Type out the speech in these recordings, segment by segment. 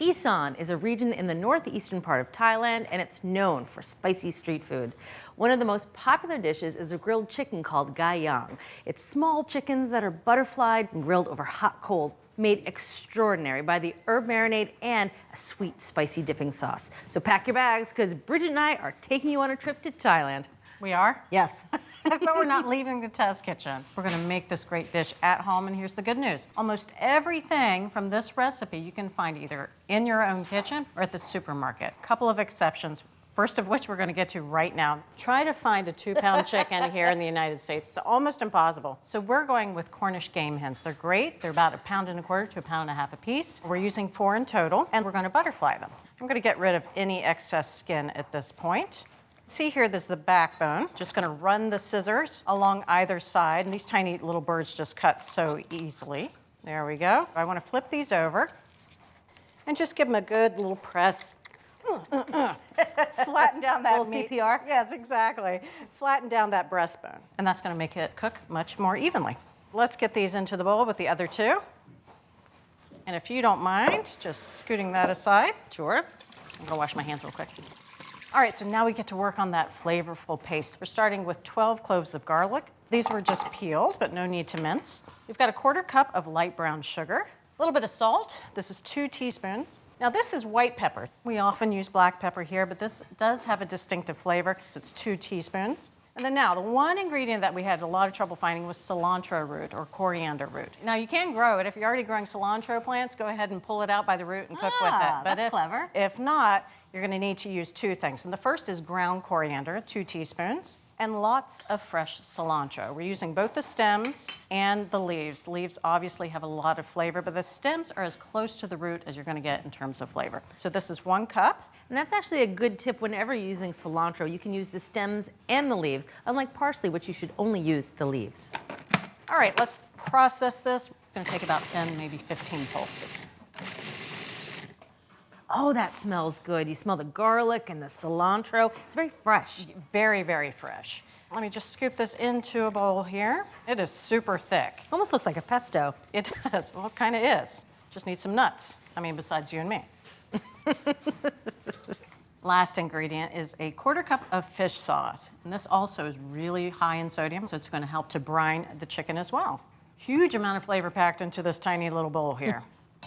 Isan is a region in the northeastern part of Thailand, and it's known for spicy street food. One of the most popular dishes is a grilled chicken called gai yang. It's small chickens that are butterflied and grilled over hot coals, made extraordinary by the herb marinade and a sweet, spicy dipping sauce. So pack your bags, because Bridget and I are taking you on a trip to Thailand. We are? Yes. But we're not leaving the test kitchen. We're gonna make this great dish at home, and here's the good news. Almost everything from this recipe you can find either in your own kitchen or at the supermarket. Couple of exceptions, first of which we're gonna get to right now. Try to find a 2-pound chicken here in the United States. It's almost impossible. So we're going with Cornish game hens. They're great. They're about 1.25 pounds to 1.5 pounds a piece. We're using 4 in total, and we're gonna butterfly them. I'm gonna get rid of any excess skin at this point. See here, this is the backbone. Just gonna run the scissors along either side, and these tiny little birds just cut so easily. There we go. I wanna flip these over and just give them a good little press. Flatten down that little meat. CPR? Yes, exactly. Flatten down that breastbone, and that's gonna make it cook much more evenly. Let's get these into the bowl with the other two. And if you don't mind, just scooting that aside. Sure. I'm gonna wash my hands real quick. All right, so now we get to work on that flavorful paste. We're starting with 12 cloves of garlic. These were just peeled, but no need to mince. We've got a 1/4 cup of light brown sugar, a little bit of salt. This is 2 teaspoons. Now this is white pepper. We often use black pepper here, but this does have a distinctive flavor. It's 2 teaspoons. And then now, the one ingredient that we had a lot of trouble finding was cilantro root or coriander root. Now you can grow it. If you're already growing cilantro plants, go ahead and pull it out by the root and cook with it. But that's clever. If not, you're gonna need to use 2 things. And the first is ground coriander, 2 teaspoons, and lots of fresh cilantro. We're using both the stems and the leaves. The leaves obviously have a lot of flavor, but the stems are as close to the root as you're gonna get in terms of flavor. So this is 1 cup. And that's actually a good tip whenever you're using cilantro. You can use the stems and the leaves, unlike parsley, which you should only use the leaves. All right, let's process this. It's gonna take about 10, maybe 15 pulses. Oh, that smells good. You smell the garlic and the cilantro. It's very fresh. Very, very fresh. Let me just scoop this into a bowl here. It is super thick. Almost looks like a pesto. It does. Well, it kind of is. Just need some nuts. I mean, besides you and me. Last ingredient is a 1/4 cup of fish sauce. And this also is really high in sodium, so it's going to help to brine the chicken as well. Huge amount of flavor packed into this tiny little bowl here.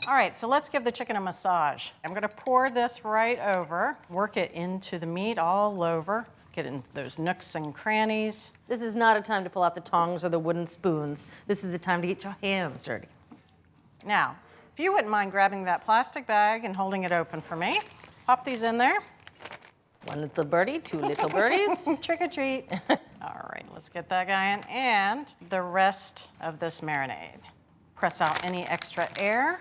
All right, so let's give the chicken a massage. I'm gonna pour this right over, work it into the meat all over, get in those nooks and crannies. This is not a time to pull out the tongs or the wooden spoons. This is the time to get your hands dirty. Now, if you wouldn't mind grabbing that plastic bag and holding it open for me, pop these in there. 1 little birdie, 2 little birdies. Trick or treat. All right, let's get that guy in, and the rest of this marinade. Press out any extra air.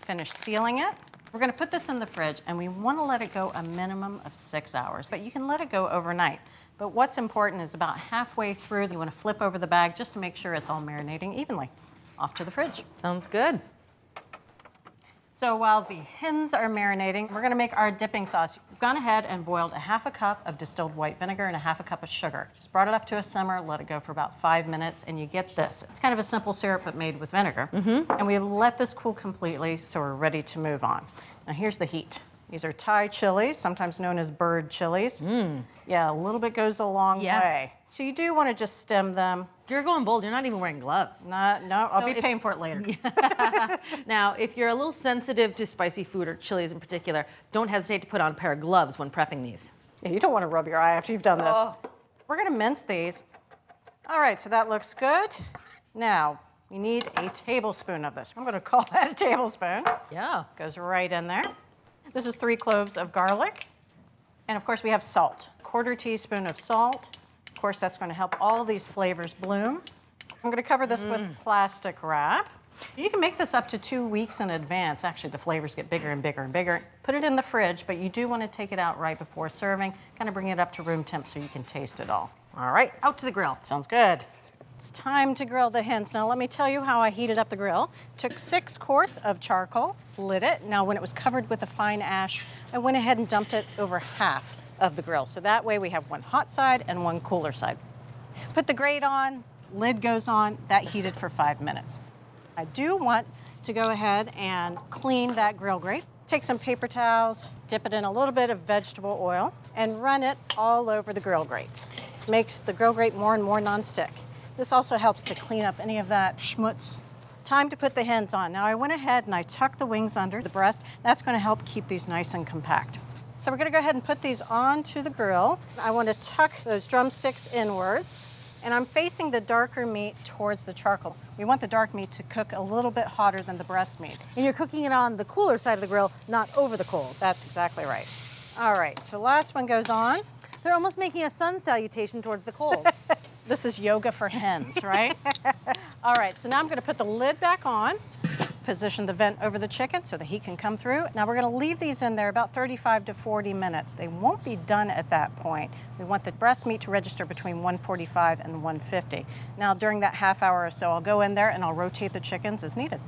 Finish sealing it. We're gonna put this in the fridge, and we wanna let it go a minimum of 6 hours, but you can let it go overnight. But what's important is about halfway through, you wanna flip over the bag just to make sure it's all marinating evenly. Off to the fridge. Sounds good. So while the hens are marinating, we're gonna make our dipping sauce. We've gone ahead and boiled 1/2 cup of distilled white vinegar and 1/2 cup of sugar. Just brought it up to a simmer, let it go for about 5 minutes, and you get this. It's kind of a simple syrup, but made with vinegar. And we let this cool completely, so we're ready to move on. Now here's the heat. These are Thai chilies, sometimes known as bird chilies. Yeah, a little bit goes a long way. So you do wanna just stem them. You're going bold. You're not even wearing gloves. No, I'll be paying for it later. Now, if you're a little sensitive to spicy food or chilies in particular, don't hesitate to put on a pair of gloves when prepping these. Yeah, you don't want to rub your eye after you've done this. We're gonna mince these. All right, so that looks good. Now, we need a tablespoon of this. I'm gonna call that a tablespoon. Yeah. Goes right in there. This is 3 cloves of garlic. And of course we have salt, 1/4 teaspoon of salt. Of course, that's gonna help all these flavors bloom. I'm gonna cover this with plastic wrap. You can make this up to 2 weeks in advance. Actually, the flavors get bigger and bigger and bigger. Put it in the fridge, but you do wanna take it out right before serving, kind of bring it up to room temp so you can taste it all. All right, out to the grill. Sounds good. It's time to grill the hens. Now let me tell you how I heated up the grill. Took 6 quarts of charcoal, lit it. Now when it was covered with a fine ash, I went ahead and dumped it over half of the grill. So that way we have 1 hot side and 1 cooler side. Put the grate on, lid goes on, that heated for 5 minutes. I do want to go ahead and clean that grill grate. Take some paper towels, dip it in a little bit of vegetable oil, and run it all over the grill grates. Makes the grill grate more and more nonstick. This also helps to clean up any of that schmutz. Time to put the hens on. Now I went ahead and I tucked the wings under the breast. That's going to help keep these nice and compact. So we're going to go ahead and put these onto the grill. I want to tuck those drumsticks inwards. And I'm facing the darker meat towards the charcoal. We want the dark meat to cook a little bit hotter than the breast meat. And you're cooking it on the cooler side of the grill, not over the coals. That's exactly right. All right, so last one goes on. They're almost making a sun salutation towards the coals. This is yoga for hens, right? All right, so now I'm gonna put the lid back on, position the vent over the chicken so the heat can come through. Now we're gonna leave these in there about 35 to 40 minutes. They won't be done at that point. We want the breast meat to register between 145 and 150. Now during that half hour or so, I'll go in there and I'll rotate the chickens as needed.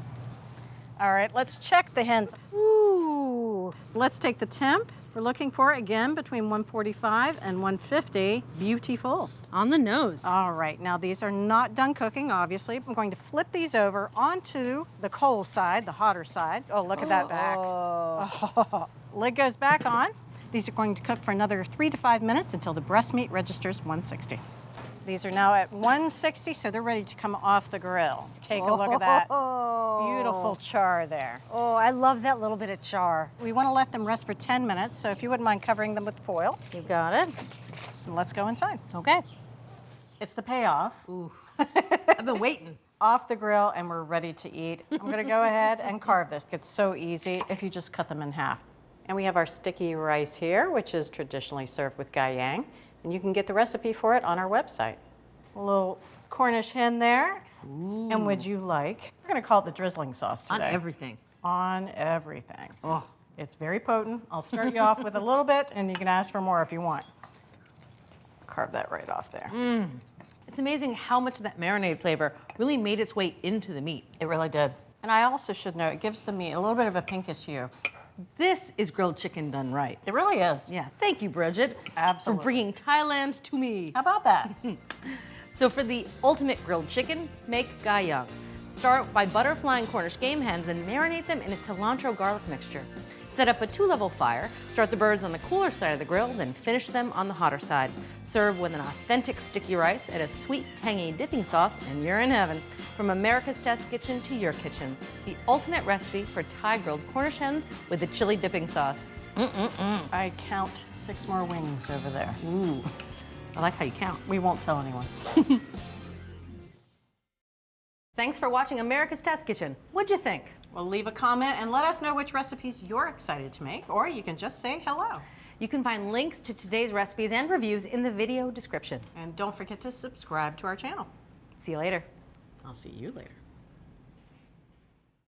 All right, let's check the hens. Ooh, let's take the temp. We're looking for, again, between 145 and 150. Beautiful. On the nose. All right, now these are not done cooking, obviously. I'm going to flip these over onto the coal side, the hotter side. Oh, look at that back. Oh. Lid goes back on. These are going to cook for another 3 to 5 minutes until the breast meat registers 160. These are now at 160, so they're ready to come off the grill. Take a look at that beautiful char there. Oh, I love that little bit of char. We want to let them rest for 10 minutes, so if you wouldn't mind covering them with foil. You got it. And let's go inside. Okay. It's the payoff. Ooh. I've been waiting. Off the grill, and we're ready to eat. I'm gonna go ahead and carve this. It's so easy if you just cut them in half. And we have our sticky rice here, which is traditionally served with gaiyang. And you can get the recipe for it on our website. A little Cornish hen there. Ooh. And would you like, we're gonna call it the drizzling sauce today. On everything. On everything. Oh. It's very potent. I'll start you off with a little bit, and you can ask for more if you want. Carve that right off there. It's amazing how much of that marinade flavor really made its way into the meat. It really did. And I also should note, it gives the meat a little bit of a pinkish hue. This is grilled chicken done right. It really is. Yeah, thank you, Bridget. Absolutely. For bringing Thailand to me. How about that? So for the ultimate grilled chicken, make gaiyang. Start by butterflying Cornish game hens and marinate them in a cilantro garlic mixture. Set up a 2-level fire, start the birds on the cooler side of the grill, then finish them on the hotter side. Serve with an authentic sticky rice and a sweet, tangy dipping sauce, and you're in heaven. From America's Test Kitchen to your kitchen, the ultimate recipe for Thai grilled Cornish hens with the chili dipping sauce. I count 6 more wings over there. Ooh, I like how you count. We won't tell anyone. Thanks for watching America's Test Kitchen. What'd you think? Well, leave a comment and let us know which recipes you're excited to make, or you can just say hello. You can find links to today's recipes and reviews in the video description. And don't forget to subscribe to our channel. See you later. I'll see you later.